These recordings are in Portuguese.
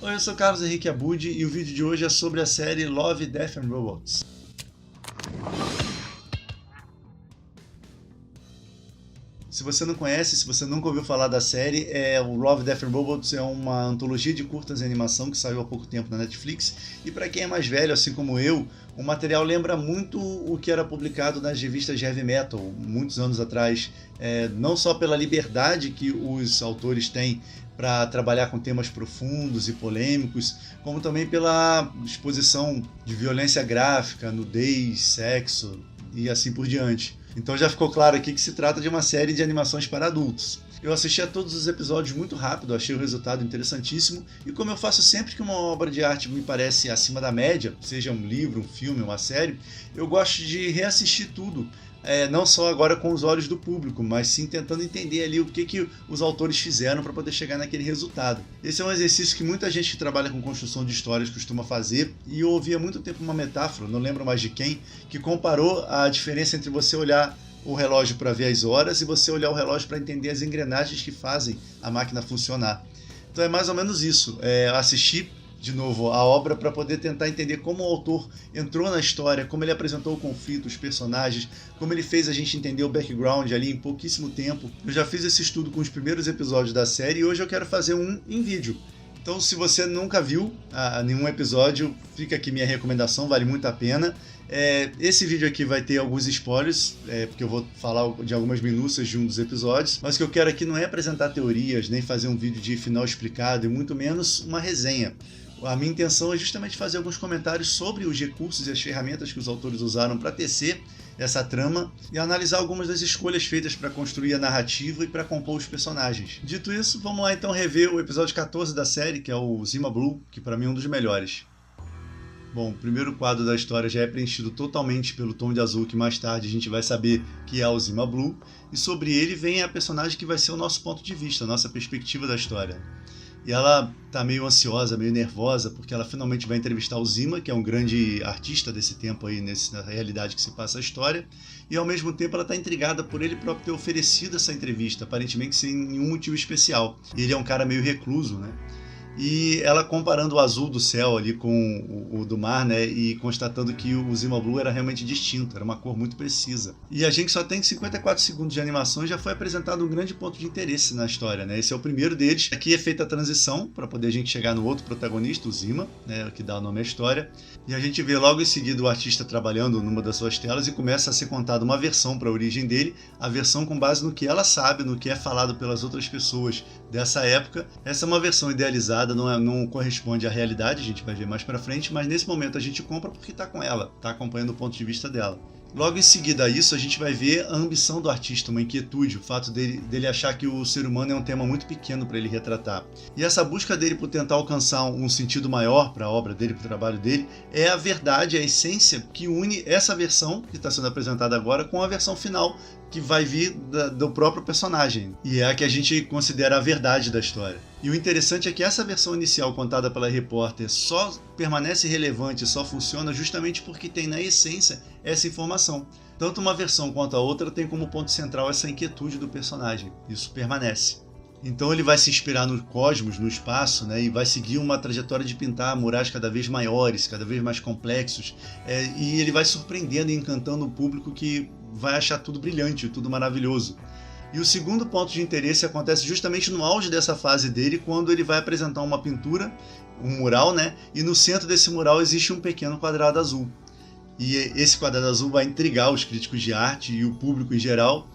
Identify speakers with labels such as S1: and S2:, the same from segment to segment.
S1: Oi, eu sou Carlos Henrique Abud e o vídeo de hoje é sobre a série Love, Death and Robots. Se você não conhece, se você nunca ouviu falar da série, o Love, Death and Robots é uma antologia de curtas de animação que saiu há pouco tempo na Netflix. E para quem é mais velho, assim como eu, o material lembra muito o que era publicado nas revistas de heavy metal, muitos anos atrás. Não só pela liberdade que os autores têm para trabalhar com temas profundos e polêmicos, como também pela exposição de violência gráfica, nudez, sexo e assim por diante. Então já ficou claro aqui que se trata de uma série de animações para adultos. Eu assisti a todos os episódios muito rápido, achei o resultado interessantíssimo, e como eu faço sempre que uma obra de arte me parece acima da média, seja um livro, um filme, uma série, eu gosto de reassistir tudo. Não só agora com os olhos do público, mas sim tentando entender ali o que os autores fizeram para poder chegar naquele resultado. Esse é um exercício que muita gente que trabalha com construção de histórias costuma fazer, e eu ouvi há muito tempo uma metáfora, não lembro mais de quem, que comparou a diferença entre você olhar o relógio para ver as horas e você olhar o relógio para entender as engrenagens que fazem a máquina funcionar. Então é mais ou menos isso, assistir de novo a obra para poder tentar entender como o autor entrou na história, como ele apresentou o conflito, os personagens, como ele fez a gente entender o background ali em pouquíssimo tempo. Eu já fiz esse estudo com os primeiros episódios da série e hoje eu quero fazer um em vídeo. Então, se você nunca viu nenhum episódio, fica aqui minha recomendação, vale muito a pena. Esse vídeo aqui vai ter alguns spoilers, porque eu vou falar de algumas minúcias de um dos episódios, mas o que eu quero aqui não é apresentar teorias, nem fazer um vídeo de final explicado, e muito menos uma resenha. A minha intenção é justamente fazer alguns comentários sobre os recursos e as ferramentas que os autores usaram para tecer essa trama e analisar algumas das escolhas feitas para construir a narrativa e para compor os personagens. Dito isso, vamos lá então rever o episódio 14 da série, que é o Zima Blue, que para mim é um dos melhores. Bom, o primeiro quadro da história já é preenchido totalmente pelo tom de azul, que mais tarde a gente vai saber que é o Zima Blue, e sobre ele vem a personagem que vai ser o nosso ponto de vista, a nossa perspectiva da história. E ela tá meio ansiosa, meio nervosa, porque ela finalmente vai entrevistar o Zima, que é um grande artista desse tempo aí, na realidade que se passa a história, e ao mesmo tempo ela tá intrigada por ele próprio ter oferecido essa entrevista, aparentemente sem nenhum motivo especial. E ele é um cara meio recluso, né? E ela comparando o azul do céu ali com o do mar, né, e constatando que o Zima Blue era realmente distinto, era uma cor muito precisa. E a gente só tem 54 segundos de animação e já foi apresentado um grande ponto de interesse na história, né? Esse é o primeiro deles. Aqui é feita a transição para poder a gente chegar no outro protagonista, o Zima, né, que dá o nome à história. E a gente vê logo em seguida o artista trabalhando numa das suas telas e começa a ser contada uma versão para a origem dele, a versão com base no que ela sabe, no que é falado pelas outras pessoas dessa época. Essa é uma versão idealizada, não corresponde à realidade, a gente vai ver mais pra frente, mas nesse momento a gente compra porque tá com ela, tá acompanhando o ponto de vista dela. Logo em seguida a isso, a gente vai ver a ambição do artista, uma inquietude, o fato dele achar que o ser humano é um tema muito pequeno para ele retratar. E essa busca dele por tentar alcançar um sentido maior para a obra dele, para o trabalho dele, é a verdade, a essência que une essa versão que está sendo apresentada agora com a versão final, que vai vir do próprio personagem, e é a que a gente considera a verdade da história. E o interessante é que essa versão inicial contada pela repórter só permanece relevante, só funciona justamente porque tem na essência essa informação. Tanto uma versão quanto a outra tem como ponto central essa inquietude do personagem, isso permanece. Então ele vai se inspirar no cosmos, no espaço, né, e vai seguir uma trajetória de pintar murais cada vez maiores, cada vez mais complexos, e ele vai surpreendendo e encantando o público que vai achar tudo brilhante, tudo maravilhoso. E o segundo ponto de interesse acontece justamente no auge dessa fase dele, quando ele vai apresentar uma pintura, um mural, né, e no centro desse mural existe um pequeno quadrado azul. E esse quadrado azul vai intrigar os críticos de arte e o público em geral,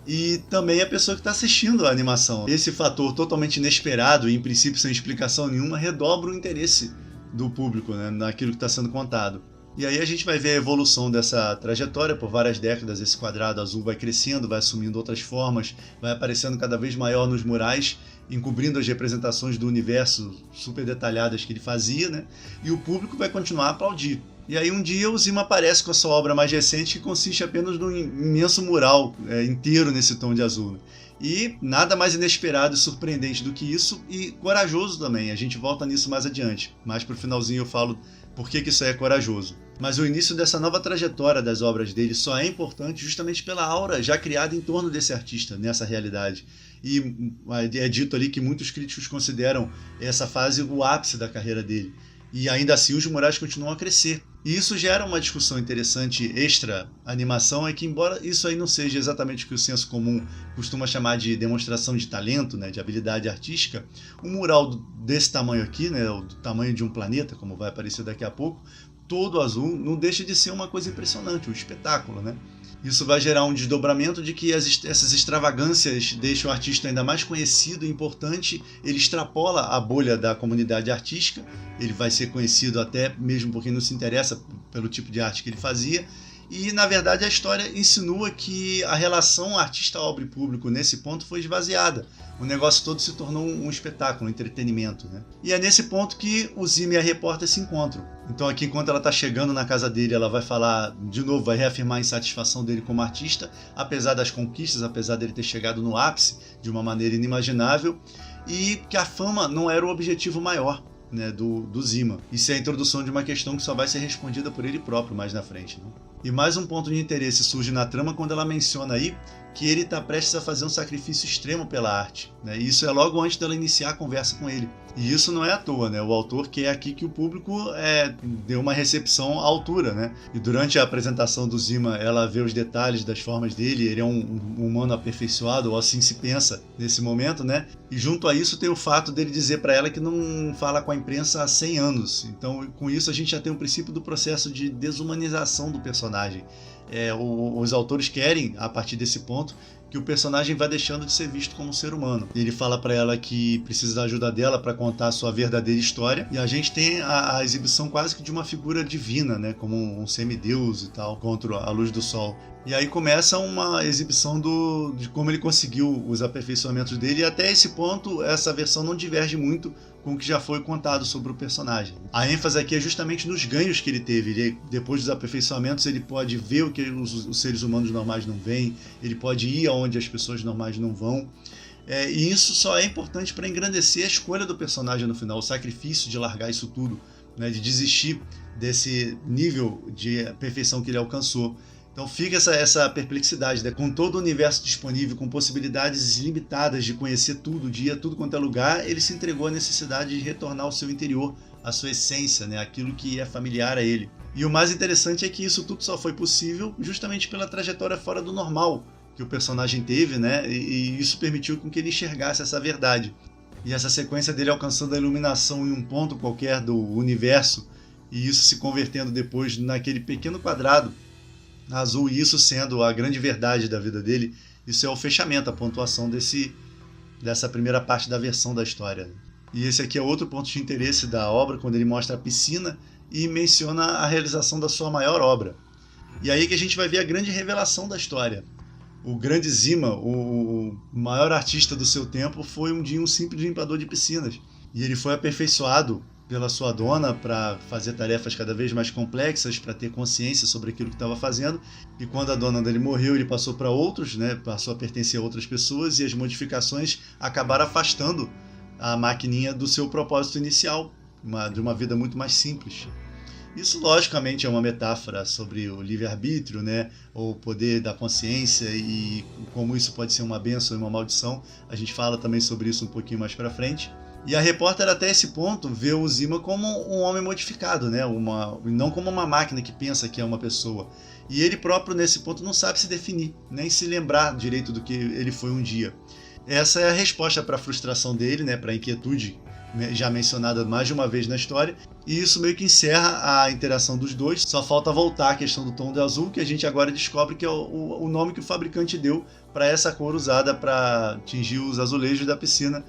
S1: e também a pessoa que está assistindo a animação. Esse fator totalmente inesperado e em princípio sem explicação nenhuma redobra o interesse do público, né, naquilo que está sendo contado. E aí a gente vai ver a evolução dessa trajetória por várias décadas. Esse quadrado azul vai crescendo, vai assumindo outras formas, vai aparecendo cada vez maior nos murais, encobrindo as representações do universo super detalhadas que ele fazia, né? E o público vai continuar a aplaudir. E aí um dia o Zima aparece com a sua obra mais recente, que consiste apenas num imenso mural inteiro nesse tom de azul, né? E nada mais inesperado e surpreendente do que isso, e corajoso também. A gente volta nisso mais adiante. Mais pro finalzinho eu falo por que isso aí é corajoso. Mas o início dessa nova trajetória das obras dele só é importante justamente pela aura já criada em torno desse artista, nessa realidade. e é dito ali que muitos críticos consideram essa fase o ápice da carreira dele. E ainda assim os murais continuam a crescer. E isso gera uma discussão interessante extra animação, é que embora isso aí não seja exatamente o que o senso comum costuma chamar de demonstração de talento, né, de habilidade artística, um mural desse tamanho aqui, né, do tamanho de um planeta, como vai aparecer daqui a pouco, todo azul, não deixa de ser uma coisa impressionante, um espetáculo, né? Isso vai gerar um desdobramento de que essas extravagâncias deixam o artista ainda mais conhecido e importante, ele extrapola a bolha da comunidade artística, ele vai ser conhecido até mesmo porque não se interessa pelo tipo de arte que ele fazia, e na verdade a história insinua que a relação artista-obra e público nesse ponto foi esvaziada. O negócio todo se tornou um espetáculo, um entretenimento, né? E é nesse ponto que o Zima e a repórter se encontram. Então aqui, enquanto ela está chegando na casa dele, ela vai falar, de novo, vai reafirmar a insatisfação dele como artista, apesar das conquistas, apesar dele ter chegado no ápice de uma maneira inimaginável, e que a fama não era o objetivo maior, né, do Zima. Isso é a introdução de uma questão que só vai ser respondida por ele próprio mais na frente, né? E mais um ponto de interesse surge na trama quando ela menciona aí que ele está prestes a fazer um sacrifício extremo pela arte, né? E isso é logo antes dela iniciar a conversa com ele. E isso não é à toa, né? O autor quer aqui que o público dê uma recepção à altura, né? E durante a apresentação do Zima, ela vê os detalhes das formas dele, ele é um humano aperfeiçoado, ou assim se pensa nesse momento, né? E junto a isso tem o fato dele dizer para ela que não fala com a imprensa há 100 anos. Então, com isso a gente já tem o princípio do processo de desumanização do personagem. Os autores querem, a partir desse ponto, que o personagem vai deixando de ser visto como um ser humano. Ele fala para ela que precisa da ajuda dela para contar a sua verdadeira história, e a gente tem a exibição quase que de uma figura divina, né, como um semideus e tal, contra a luz do sol. E aí começa uma exibição de como ele conseguiu os aperfeiçoamentos dele, e até esse ponto essa versão não diverge muito com o que já foi contado sobre o personagem. A ênfase aqui é justamente nos ganhos que ele teve. Depois dos aperfeiçoamentos, ele pode ver o que os seres humanos normais não veem, ele pode ir aonde as pessoas normais não vão. E isso só é importante para engrandecer a escolha do personagem no final, o sacrifício de largar isso tudo, né, de desistir desse nível de perfeição que ele alcançou. Então fica essa perplexidade, né? Com todo o universo disponível, com possibilidades ilimitadas de conhecer tudo, de ir a tudo quanto é lugar, ele se entregou à necessidade de retornar ao seu interior, à sua essência, né? Aquilo que é familiar a ele. E o mais interessante é que isso tudo só foi possível justamente pela trajetória fora do normal que o personagem teve, né? E isso permitiu com que ele enxergasse essa verdade. E essa sequência dele alcançando a iluminação em um ponto qualquer do universo, e isso se convertendo depois naquele pequeno quadrado azul, e isso sendo a grande verdade da vida dele, isso é o fechamento, a pontuação dessa primeira parte da versão da história. E esse aqui é outro ponto de interesse da obra, quando ele mostra a piscina e menciona a realização da sua maior obra. E aí que a gente vai ver a grande revelação da história. O grande Zima, o maior artista do seu tempo, foi um dia um simples limpador de piscinas. E ele foi aperfeiçoado pela sua dona para fazer tarefas cada vez mais complexas, para ter consciência sobre aquilo que estava fazendo. E quando a dona dele morreu, ele passou para outros, né? Passou a pertencer a outras pessoas, e as modificações acabaram afastando a maquininha do seu propósito inicial, de uma vida muito mais simples. Isso, logicamente, é uma metáfora sobre o livre-arbítrio, né? O poder da consciência e como isso pode ser uma bênção e uma maldição. A gente fala também sobre isso um pouquinho mais para frente. E a repórter, até esse ponto, vê o Zima como um homem modificado, né? Não como uma máquina que pensa que é uma pessoa. E ele próprio, nesse ponto, não sabe se definir, nem se lembrar direito do que ele foi um dia. Essa é a resposta para a frustração dele, né? Para a inquietude, né? Já mencionada mais de uma vez na história. E isso meio que encerra a interação dos dois. Só falta voltar à questão do tom de azul, que a gente agora descobre que é o nome que o fabricante deu para essa cor usada para tingir os azulejos da piscina,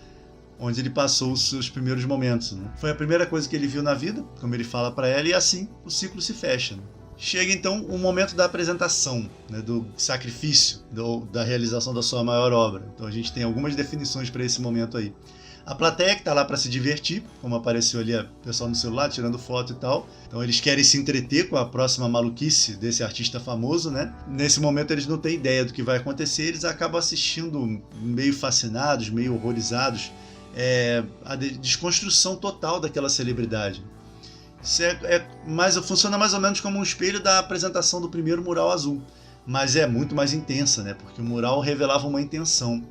S1: onde ele passou os seus primeiros momentos, né? Foi a primeira coisa que ele viu na vida, como ele fala para ela, e assim o ciclo se fecha, né? Chega então o momento da apresentação, né, do sacrifício, da realização da sua maior obra. Então a gente tem algumas definições para esse momento aí. A plateia que está lá para se divertir, como apareceu ali o pessoal no celular tirando foto e tal. Então eles querem se entreter com a próxima maluquice desse artista famoso, né? Nesse momento eles não têm ideia do que vai acontecer, eles acabam assistindo meio fascinados, meio horrorizados, a desconstrução total daquela celebridade. Isso funciona mais ou menos como um espelho da apresentação do primeiro mural azul, mas é muito mais intensa, né? Porque o mural revelava uma intenção.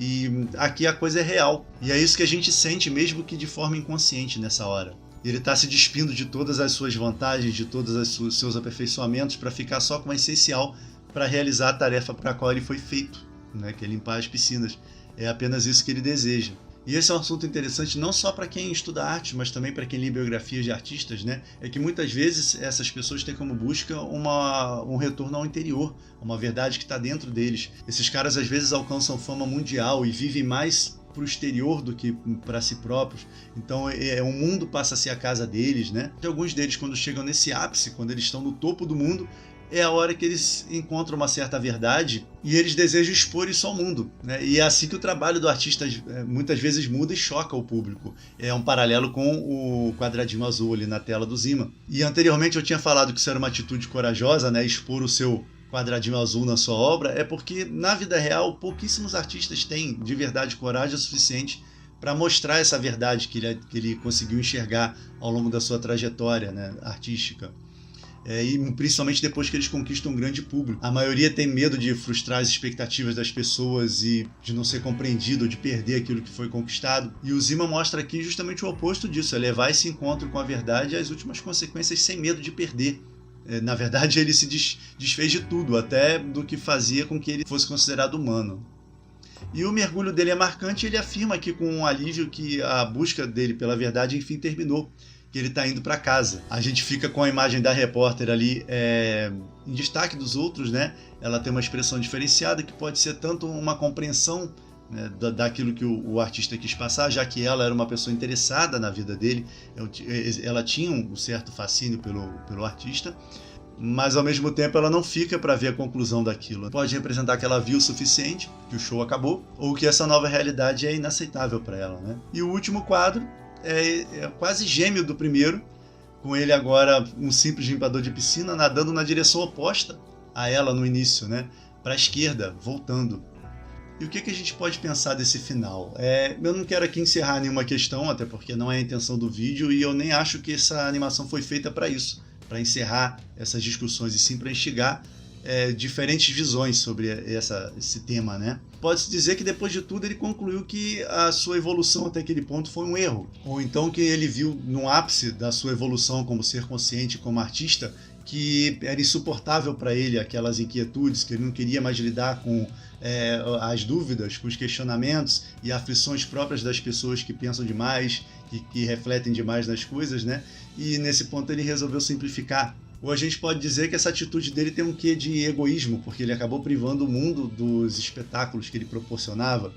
S1: E aqui a coisa é real. E é isso que a gente sente, mesmo que de forma inconsciente nessa hora. Ele está se despindo de todas as suas vantagens, de todos os seus aperfeiçoamentos, para ficar só com o essencial para realizar a tarefa para a qual ele foi feito, né? Que é limpar as piscinas. É apenas isso que ele deseja. E esse é um assunto interessante não só para quem estuda arte, mas também para quem lê biografias de artistas, né? É que muitas vezes essas pessoas têm como busca um retorno ao interior, uma verdade que está dentro deles. Esses caras às vezes alcançam fama mundial e vivem mais para o exterior do que para si próprios. Então o mundo passa a ser a casa deles, né? E alguns deles, quando chegam nesse ápice, quando eles estão no topo do mundo, é a hora que eles encontram uma certa verdade e eles desejam expor isso ao mundo, né? E é assim que o trabalho do artista muitas vezes muda e choca o público. É um paralelo com o quadradinho azul ali na tela do Zima. E anteriormente eu tinha falado que isso era uma atitude corajosa, né? Expor o seu quadradinho azul na sua obra, é porque na vida real pouquíssimos artistas têm de verdade coragem o suficiente para mostrar essa verdade que ele conseguiu enxergar ao longo da sua trajetória, né, artística. E principalmente depois que eles conquistam um grande público. A maioria tem medo de frustrar as expectativas das pessoas e de não ser compreendido ou de perder aquilo que foi conquistado. E o Zima mostra aqui justamente o oposto disso, é levar esse encontro com a verdade às últimas consequências sem medo de perder. Na verdade, ele se desfez de tudo, até do que fazia com que ele fosse considerado humano. E o mergulho dele é marcante, ele afirma aqui com um alívio que a busca dele pela verdade enfim terminou, que ele está indo para casa. A gente fica com a imagem da repórter ali em destaque dos outros, né? Ela tem uma expressão diferenciada que pode ser tanto uma compreensão, né, daquilo que o artista quis passar, já que ela era uma pessoa interessada na vida dele, ela tinha um certo fascínio pelo artista, mas ao mesmo tempo ela não fica para ver a conclusão daquilo. Pode representar que ela viu o suficiente, que o show acabou, ou que essa nova realidade é inaceitável para ela, né? E o último quadro é quase gêmeo do primeiro, com ele agora um simples limpador de piscina nadando na direção oposta a ela no início, né? Para a esquerda, voltando. E o que a gente pode pensar desse final? Eu não quero aqui encerrar nenhuma questão, até porque não é a intenção do vídeo, e eu nem acho que essa animação foi feita para isso, para encerrar essas discussões, e sim para instigar diferentes visões sobre esse tema, né? Pode-se dizer que depois de tudo ele concluiu que a sua evolução até aquele ponto foi um erro, ou então que ele viu no ápice da sua evolução como ser consciente, como artista, que era insuportável para ele aquelas inquietudes, que ele não queria mais lidar com as dúvidas, com os questionamentos e aflições próprias das pessoas que pensam demais, que refletem demais nas coisas, né? E nesse ponto ele resolveu simplificar. Ou a gente pode dizer que essa atitude dele tem um quê de egoísmo, porque ele acabou privando o mundo dos espetáculos que ele proporcionava,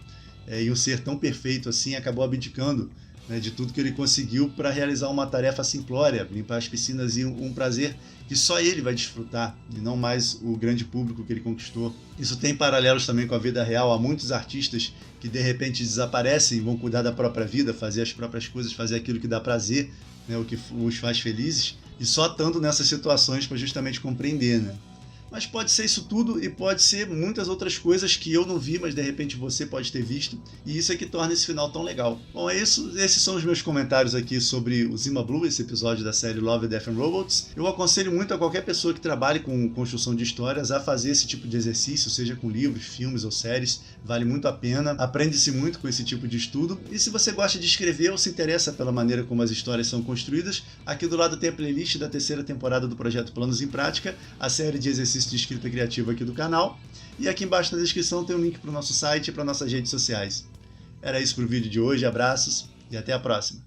S1: e um ser tão perfeito assim acabou abdicando, né, de tudo que ele conseguiu para realizar uma tarefa simplória, limpar as piscinas, e um prazer que só ele vai desfrutar, e não mais o grande público que ele conquistou. Isso tem paralelos também com a vida real. Há muitos artistas que de repente desaparecem e vão cuidar da própria vida, fazer as próprias coisas, fazer aquilo que dá prazer, né, o que os faz felizes, e só estando nessas situações para justamente compreender, né? Mas pode ser isso tudo e pode ser muitas outras coisas que eu não vi, mas de repente você pode ter visto, e isso é que torna esse final tão legal. Bom, é isso. Esses são os meus comentários aqui sobre o Zima Blue, esse episódio da série Love, Death and Robots. Eu aconselho muito a qualquer pessoa que trabalhe com construção de histórias a fazer esse tipo de exercício, seja com livros, filmes ou séries. Vale muito a pena, aprende-se muito com esse tipo de estudo. E se você gosta de escrever ou se interessa pela maneira como as histórias são construídas, aqui do lado tem a playlist da 3ª temporada do projeto Planos em Prática, a série de exercícios de escrita criativa aqui do canal, e aqui embaixo na descrição tem um link para o nosso site e para nossas redes sociais. Era isso para o vídeo de hoje, abraços e até a próxima!